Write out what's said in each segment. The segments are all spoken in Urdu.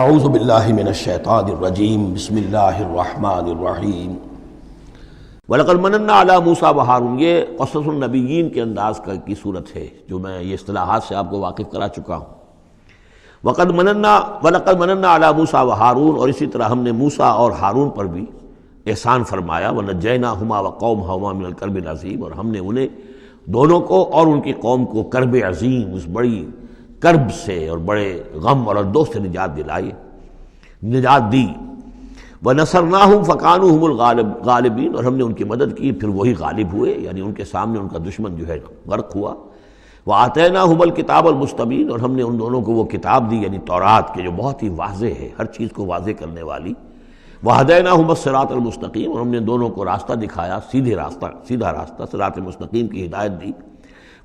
اعوذ باللہ من الشیطان الرجیم بسم اللہ الرحمن الرحیم وَلَقَدْ مَنَنَّا عَلَىٰ مُوسَىٰ وَهَارُونَ یہ قصص النبیین کے انداز کی صورت ہے جو میں یہ اصطلاحات سے آپ کو واقف کرا چکا ہوں۔ وَلَقَدْ مَنَنَّا عَلَىٰ مُوسَىٰ وَهَارُونَ، اور اسی طرح ہم نے موسیٰ اور ہارون پر بھی احسان فرمایا۔ وَنَجَّيْنَاهُمَا وَقَوْمَهُمَا مِنَ الْكَرْبِ الْعَظِيمِ، اور ہم نے انہیں دونوں کو اور ان کی قوم کو کرب عظیم، اس بڑی کرب سے اور بڑے غم اور اردوہ سے نجات دی۔ وَنَصَرْنَاهُمْ فَكَانُوا هُمُ الْغَالِبِينَ، اور ہم نے ان کی مدد کی پھر وہی غالب ہوئے، یعنی ان کے سامنے ان کا دشمن جو ہے غرق ہوا۔ وَآتَيْنَاهُمُ الْكِتَابَ الْمُسْتَبِينَ، اور ہم نے ان دونوں کو وہ کتاب دی یعنی تورات کے جو بہت ہی واضح ہے، ہر چیز کو واضح کرنے والی۔ وَهَدَيْنَاهُمَ الصِّرَاطَ الْمُسْتَقِيمَ، اور ہم نے دونوں کو راستہ دکھایا، سیدھا راستہ صراط مستقیم کی ہدایت دی۔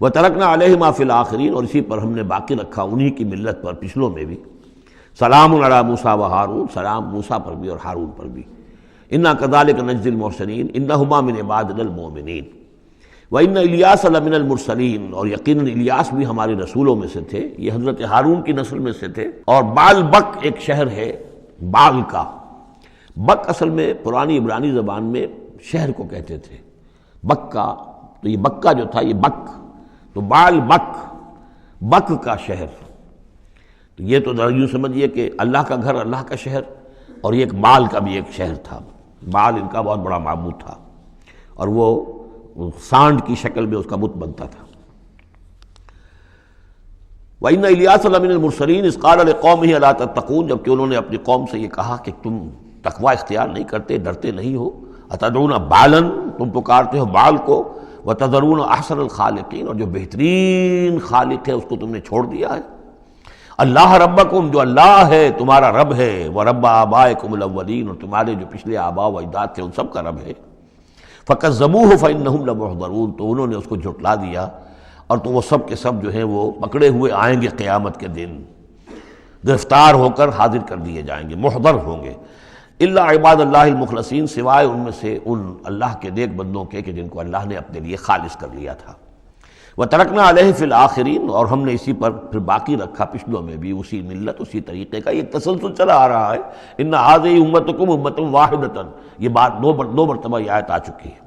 وَتَرَكْنَا عَلَيْهِمَا فِي الْآخِرِينَ، اور اسی پر ہم نے باقی رکھا انہی کی ملت پر پچھلوں میں بھی۔ سلام علی موسیٰ و ہارون، سلام موسیٰ پر بھی اور ہارون پر بھی۔ انا کذالک نجزی المحسنین انہما من عبادنا المؤمنین وان الیاس لمن المرسلین، اور یقیناً الیاس بھی ہمارے رسولوں میں سے تھے، یہ حضرت ہارون کی نسل میں سے تھے۔ اور بال بک ایک شہر ہے بال کا، بک اصل میں پرانی عبرانی زبان میں شہر کو کہتے تھے، بکہ، تو یہ بکہ جو تھا یہ بک، تو بال بک، بک کا شہر۔ تو یہ تو یوں سمجھیے کہ اللہ کا گھر، اللہ کا شہر، اور یہ ایک بال کا بھی ایک شہر تھا۔ بال ان کا بہت بڑا معبود تھا، اور وہ سانڈ کی شکل میں اس کا بت بنتا تھا۔ وَإِنَّ إِلْيَاسَ لَمِنَ الْمُرْسَلِينَ إِذْ قَالَ لِقَوْمِهِ أَلَا تَتَّقُونَ، جبکہ انہوں نے اپنی قوم سے یہ کہا کہ تم تقوی اختیار نہیں کرتے، ڈرتے نہیں ہو۔ أَتَدْعُونَ بَالًا، تم پکارتے ہو بال کو، وَتَذَرُونَ أَحْسَنَ الْخَالِقِينَ، اور جو بہترین خالق ہے اس کو تم نے چھوڑ دیا ہے۔ اللہ ربکم، جو اللہ ہے تمہارا رب ہے، ورب آبائکم الاولین، اور تمہارے جو پچھلے آباء و اجداد تھے ان سب کا رب ہے۔ فکذبوہ فانہم لمحضرون، تو انہوں نے اس کو جھٹلا دیا، اور تو وہ سب کے سب جو ہیں وہ پکڑے ہوئے آئیں گے قیامت کے دن، گرفتار ہو کر حاضر کر دیے جائیں گے، محضر ہوں گے۔ الا عباد اللہ المخلصین، سوائے ان میں سے ان اللہ کے نیک بندوں کے کہ جن کو اللہ نے اپنے لیے خالص کر لیا تھا۔ وَتَرَكْنَا عَلَيْهِ فِي الْآخِرِينَ، اور ہم نے اسی پر پھر باقی رکھا پچھلوں میں بھی اسی ملت، اسی طریقے کا ایک تسلسل چلا آ رہا ہے۔ إِنَّ هَٰذِهِ أُمَّتُكُمْ أُمَّةٌ وَاحِدَةٌ، یہ بات دو مرتبہ یہ آیت آ چکی ہے۔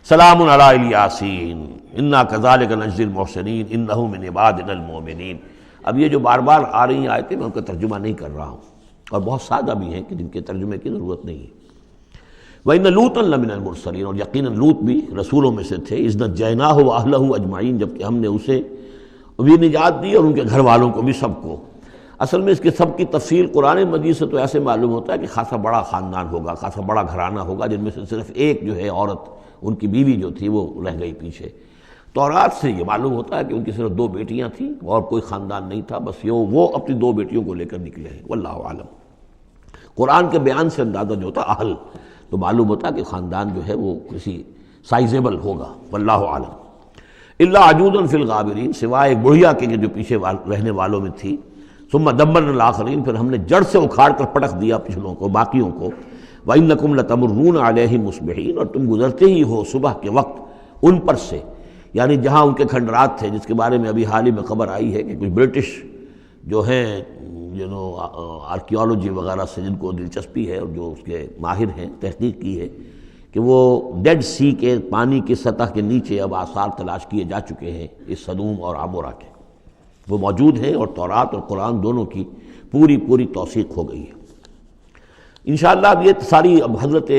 سلام علی الیاسین انا کذالک نجزی المحسنین انہ من عبادنا المؤمنین۔ اب یہ جو بار بار آ رہی ہیں آیتیں، میں ان کا ترجمہ نہیں کر رہا ہوں، اور بہت سادہ بھی ہیں کہ جن کے ترجمے کی ضرورت نہیں ہے۔ وَإِنَّ لُوطًا لَمِنَ الْمُرْسَلِينَ، اور یقیناً لوط بھی رسولوں میں سے تھے۔ إِذْ نَجَّيْنَاهُ وَأَهْلَهُ أَجْمَعِينَ، جبکہ ہم نے اسے بھی نجات دی اور ان کے گھر والوں کو بھی، سب کو۔ اصل میں اس کے سب کی تفصیل قرآن مجید سے تو ایسے معلوم ہوتا ہے کہ خاصا بڑا خاندان ہوگا، خاصا بڑا گھرانہ ہوگا، جن میں سے صرف ایک جو ہے عورت، ان کی بیوی جو تھی وہ رہ گئی پیچھے۔ تورات سے یہ معلوم ہوتا ہے کہ ان کی صرف 2 بیٹیاں تھیں اور کوئی خاندان نہیں تھا، بس وہ اپنی 2 بیٹیوں کو لے کر نکلے ہیں، واللہ عالم۔ قرآن کے بیان سے اندازہ جو ہوتا اہل، تو معلوم ہوتا کہ خاندان جو ہے وہ کسی سائزیبل ہوگا، واللہ عالم۔ الا عجوزا فی الغابرین، سوائے ایک بڑھیا کے جو پیچھے رہنے والوں میں تھی۔ ثم دمرنا الاخرین، پھر ہم نے جڑ سے اکھاڑ کر پٹک دیا پچھلوں کو، باقیوں کو۔ وانکم لتمرون علیہم مصبحین، اور تم گزرتے ہی ہو صبح کے وقت ان پر سے، یعنی جہاں ان کے کھنڈرات تھے، جس کے بارے میں ابھی حال ہی میں خبر آئی ہے کہ کچھ برٹش جو ہیں آرکیالوجی وغیرہ سے جن کو دلچسپی ہے اور جو اس کے ماہر ہیں، تحقیق کی ہے کہ وہ ڈیڈ سی کے پانی کی سطح کے نیچے اب آثار تلاش کیے جا چکے ہیں اس سدوم اور عمورہ کے، وہ موجود ہیں، اور تورات اور قرآن دونوں کی پوری توثیق ہو گئی ہے۔ انشاءاللہ اب یہ ساری اب حضرت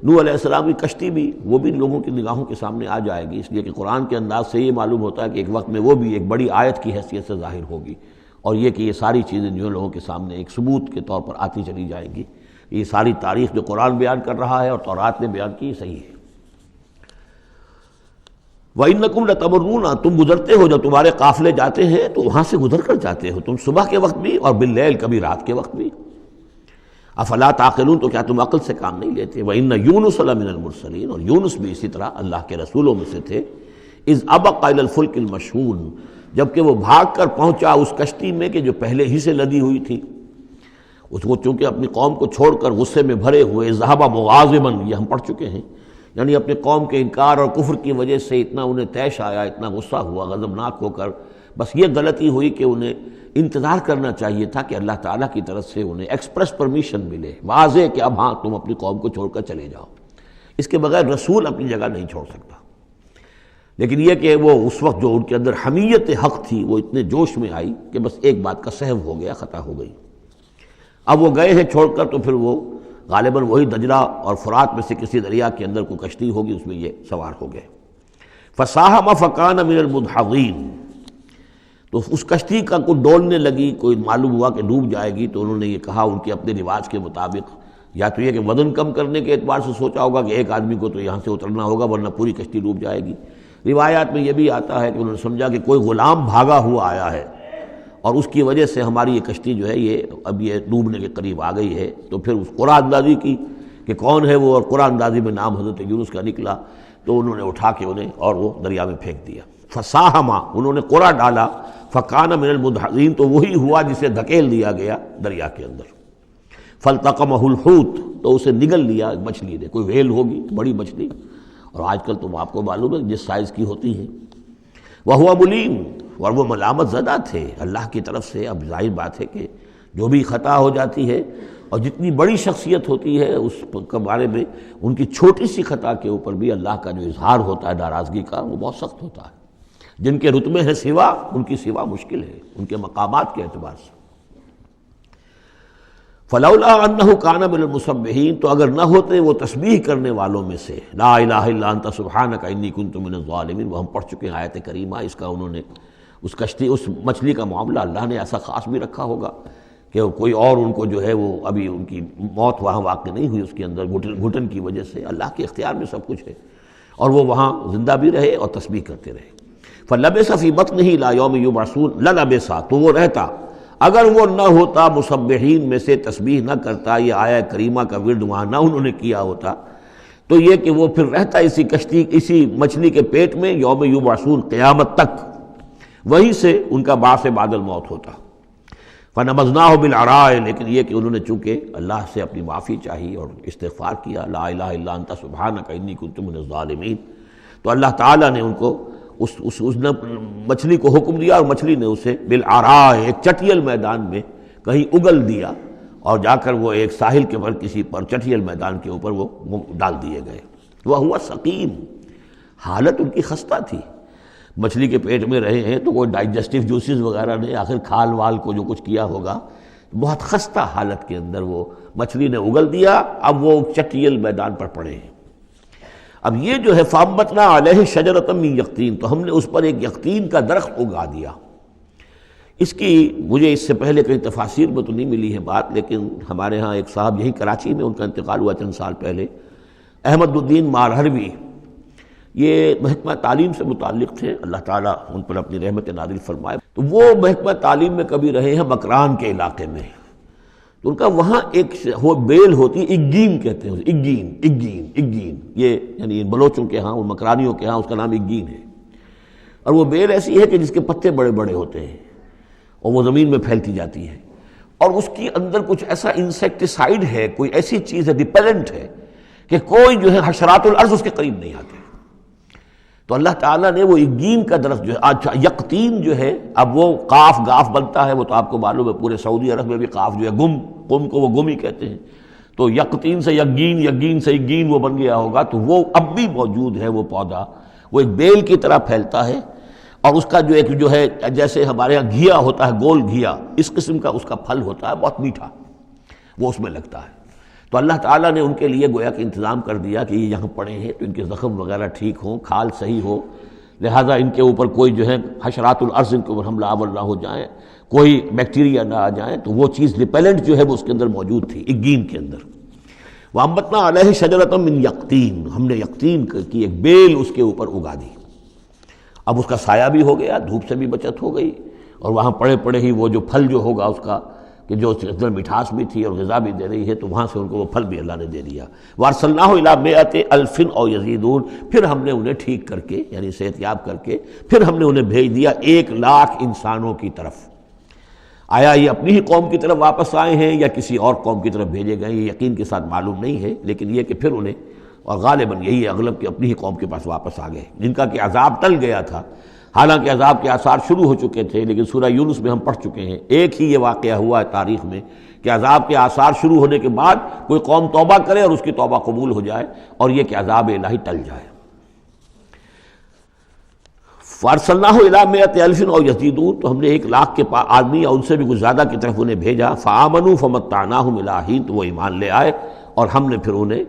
نوح علیہ السلام کی کشتی بھی، وہ بھی لوگوں کی نگاہوں کے سامنے آ جائے گی، اس لیے کہ قرآن کے انداز سے یہ معلوم ہوتا ہے کہ ایک وقت میں وہ بھی ایک بڑی آیت کی حیثیت سے ظاہر ہوگی، اور یہ کہ یہ ساری چیزیں جو لوگوں کے سامنے ایک ثبوت کے طور پر آتی چلی جائیں گی۔ یہ ساری تاریخ جو قرآن بیان کر رہا ہے اور تورات نے بیان کی، صحیح ہے۔ وَإِنَّكُمْ لَتَمُرُّونَ، تم گزرتے ہو، جب تمہارے قافلے جاتے ہیں تو وہاں سے گزر کر جاتے ہو، تم صبح کے وقت بھی اور باللیل، کبھی رات کے وقت بھی۔ افلا تعقلون، تو کیا تم عقل سے کام نہیں لیتے؟ وَإِنَّ يُونُسَ لَمِنَ الْمُرْسَلِينَ، اور یونس بھی اسی طرح اللہ کے رسولوں میں سے تھے۔ إِذْ أَبَقَ إِلَى الْفُلْكِ الْمَشْحُونِ، جبکہ وہ بھاگ کر پہنچا اس کشتی میں کہ جو پہلے ہی سے لدی ہوئی تھی، اس کو چونکہ اپنی قوم کو چھوڑ کر غصے میں بھرے ہوئے، ذهب مغاضبا، یہ ہم پڑھ چکے ہیں، یعنی اپنے قوم کے انکار اور کفر کی وجہ سے اتنا انہیں طیش آیا، اتنا غصہ ہوا، غضبناک ہو کر، بس یہ غلطی ہوئی کہ انہیں انتظار کرنا چاہیے تھا کہ اللہ تعالیٰ کی طرف سے انہیں ایکسپریس پرمیشن ملے واضح کہ اب ہاں تم اپنی قوم کو چھوڑ کر چلے جاؤ. اس کے بغیر رسول اپنی جگہ نہیں چھوڑ سکتا. لیکن یہ کہ وہ اس وقت جو ان کے اندر حمیت حق تھی وہ اتنے جوش میں آئی کہ بس ایک بات کا سہو ہو گیا، خطا ہو گئی. اب وہ گئے ہیں چھوڑ کر، تو پھر وہ غالباً وہی دجلہ اور فرات میں سے کسی دریا کے اندر کوئی کشتی ہوگی، اس میں یہ سوار ہو گئے. فساہم فکان من المدحضین، تو اس کشتی کا کوئی ڈولنے لگی، کوئی معلوم ہوا کہ ڈوب جائے گی، تو انہوں نے یہ کہا ان کے اپنے رواج کے مطابق، یا تو یہ کہ وزن کم کرنے کے اعتبار سے سوچا ہوگا کہ ایک آدمی کو تو یہاں سے اترنا ہوگا ورنہ پوری کشتی ڈوب جائے گی. روایات میں یہ بھی آتا ہے کہ انہوں نے سمجھا کہ کوئی غلام بھاگا ہوا آیا ہے اور اس کی وجہ سے ہماری یہ کشتی جو ہے یہ اب یہ ڈوبنے کے قریب آ گئی ہے. تو پھر اس قرآن اندازی کی کہ کون ہے وہ، اور قرآن اندازی میں نام حضرت یونس کا نکلا، تو انہوں نے اٹھا کے انہیں اور وہ دریا میں پھینک دیا. فساہما، انہوں نے قرآن ڈالا، فکان من المدحضین، تو وہی ہوا جسے دھکیل دیا گیا دریا کے اندر. فالتقمہ الحوت، تو اسے نگل لیا مچھلی نے، کوئی ویل ہوگی بڑی مچھلی، اور آج کل تو آپ کو معلوم ہے جس سائز کی ہوتی ہیں. وہو ملیم، اور وہ ملامت زدہ تھے اللہ کی طرف سے. اب ظاہر بات ہے کہ جو بھی خطا ہو جاتی ہے اور جتنی بڑی شخصیت ہوتی ہے اس کے بارے میں ان کی چھوٹی سی خطا کے اوپر بھی اللہ کا جو اظہار ہوتا ہے ناراضگی کا وہ بہت سخت ہوتا ہے. جن کے رتبے ہیں سوا، ان کی سوا مشکل ہے ان کے مقامات کے اعتبار سے. فلولا انہ کان من المسبحین، تو اگر نہ ہوتے وہ تسبیح کرنے والوں میں سے، لا الہ الا انت سبحانک انی کنت من الظالمین، وہ ہم پڑھ چکے ہیں آیت کریمہ. اس کا انہوں نے اس کشتی، اس مچھلی کا معاملہ اللہ نے ایسا خاص بھی رکھا ہوگا کہ کوئی اور ان کو جو ہے وہ ابھی ان کی موت وہاں واقع نہیں ہوئی، اس کے اندر گھٹن کی وجہ سے. اللہ کے اختیار میں سب کچھ ہے، اور وہ وہاں زندہ بھی رہے اور تسبیح کرتے رہے. فلبث فی بطنہ الی یوم یبعثون، للبث، تو وہ رہتا، اگر وہ نہ ہوتا مسبحین میں سے، تسبیح نہ کرتا، یہ آیہ کریمہ کا ورد وہاں نہ انہوں نے کیا ہوتا، تو یہ کہ وہ پھر رہتا اسی کشتی، اسی مچھلی کے پیٹ میں یوم یبعثون، قیامت تک، وہیں سے ان کا بعث بعد الموت ہوتا. فنبذناہ بالعراء، لیکن یہ کہ انہوں نے چونکہ اللہ سے اپنی معافی چاہی اور استغفار کیا، لا الہ الا انت سبحانک انی کنت من الظالمین، تو اللہ تعالیٰ نے ان کو اس مچھلی کو حکم دیا، اور مچھلی نے اسے بالعراء، ایک چٹیل میدان میں کہیں اگل دیا، اور جا کر وہ ایک ساحل کے پر کسی پر چٹیل میدان کے اوپر وہ ڈال دیے گئے. وہو سقیم، حالت ان کی خستہ تھی. مچھلی کے پیٹ میں رہے ہیں تو کوئی ڈائجسٹو جوسز وغیرہ نے آخر کھال وال کو جو کچھ کیا ہوگا، بہت خستہ حالت کے اندر وہ مچھلی نے اگل دیا. اب وہ چٹیل میدان پر پڑے ہیں. اب یہ جو ہے فَأَنبَتْنَا عَلَيْهِ شَجَرَةً مِّن یقطین، تو ہم نے اس پر ایک یقطین کا درخت اگا دیا. اس کی مجھے اس سے پہلے کہیں تفاسیر میں تو نہیں ملی ہے بات، لیکن ہمارے ہاں ایک صاحب یہی کراچی میں، ان کا انتقال ہوا چند سال پہلے، احمد الدین مارہروی، یہ محکمہ تعلیم سے متعلق تھے، اللہ تعالیٰ ان پر اپنی رحمت نازل فرمائے. تو وہ محکمہ تعلیم میں کبھی رہے ہیں مکران کے علاقے میں، تو ان کا وہاں ایک وہ بیل ہوتی ہے، اگین کہتے ہیں، اگین، یہ یعنی بلوچوں کے ہاں، ان مکرانیوں کے ہاں اس کا نام اگین ہے. اور وہ بیل ایسی ہے کہ جس کے پتے بڑے بڑے ہوتے ہیں اور وہ زمین میں پھیلتی جاتی ہے، اور اس کی اندر کچھ ایسا انسیکٹیسائیڈ ہے، کوئی ایسی چیز ہے، ریپیلنٹ ہے، کہ کوئی جو ہے حشرات الارض اس کے قریب نہیں آتے. تو اللہ تعالیٰ نے وہ اگین کا درخت جو ہے، اچھا یقطین جو ہے، اب وہ قاف گاف بنتا ہے، وہ تو آپ کو معلوم ہے پورے سعودی عرب میں بھی قاف جو ہے قم کو وہ گم ہی کہتے ہیں، تو یقطین سے یقین سے اگین وہ بن گیا ہوگا. تو وہ اب بھی موجود ہے وہ پودا، وہ ایک بیل کی طرح پھیلتا ہے، اور اس کا جو ایک جو ہے جیسے ہمارے یہاں گھیا ہوتا ہے، گول گھیا، اس قسم کا اس کا پھل ہوتا ہے، بہت میٹھا، وہ اس میں لگتا ہے. تو اللہ تعالیٰ نے ان کے لیے گویا کہ انتظام کر دیا کہ یہ یہاں پڑے ہیں تو ان کے زخم وغیرہ ٹھیک ہوں، کھال صحیح ہو، لہٰذا ان کے اوپر کوئی جو ہے حشرات الارض ان کے اوپر حملہ آور نہ ہو جائیں، کوئی بیکٹیریا نہ آ جائیں. تو وہ چیز ریپیلنٹ جو ہے وہ اس کے اندر موجود تھی اگین کے اندر. وَأَنبَتْنَا عَلَيْهِ شَجَرَةً مِّن یقطین، ہم نے یقطین کی ایک بیل اس کے اوپر اگا دی. اب اس کا سایہ بھی ہو گیا، دھوپ سے بھی بچت ہو گئی، اور وہاں پڑے پڑے ہی وہ جو پھل جو ہوگا اس کا، کہ جو اس کے اندر مٹھاس بھی تھی اور غذا بھی دے رہی ہے، تو وہاں سے ان کو وہ پھل بھی اللہ نے دے دیا. وَأَرْسَلْنَاهُ إِلَىٰ مِائَةِ أَلْفٍ أَوْ يَزِيدُونَ، پھر ہم نے انہیں ٹھیک کر کے یعنی صحت یاب کر کے پھر ہم نے انہیں بھیج دیا 1,00,000 انسانوں کی طرف. آیا یہ اپنی ہی قوم کی طرف واپس آئے ہیں یا کسی اور قوم کی طرف بھیجے گئے، یہ یقین کے ساتھ معلوم نہیں ہے، لیکن یہ کہ پھر انہیں، اور غالباً یہی ہے اغلب کہ اپنی ہی قوم کے پاس واپس آ گئے، جن کا کہ عذاب ٹل گیا تھا. حالانکہ عذاب کے آثار شروع ہو چکے تھے، لیکن سورہ یونس میں ہم پڑھ چکے ہیں ایک ہی یہ واقعہ ہوا ہے تاریخ میں کہ عذاب کے آثار شروع ہونے کے بعد کوئی قوم توبہ کرے اور اس کی توبہ قبول ہو جائے، اور یہ کہ عذاب الہی ٹل جائے۔ فَأَرْسَلْنَاهُ إِلَىٰ مِائَةِ أَلْفٍ أَوْ يَزِيدُونَ، تو ہم نے 1,00,000 کے آدمی یا ان سے بھی کچھ زیادہ کی طرف انہیں بھیجا۔ فَآمَنُوا فَمَتَّعْنَاهُمْ إِلَىٰ حِينٍ، تو وہ ایمان لے آئے اور ہم نے پھر انہیں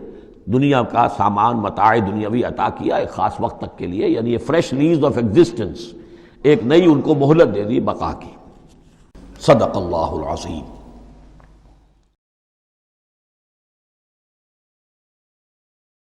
دنیا کا سامان متاع دنیاوی عطا کیا ایک خاص وقت تک کے لیے، یعنی یہ فریش لیز آف ایگزسٹنس، ایک نئی ان کو مہلت دے دی بقا کی۔ صدق اللہ العظیم۔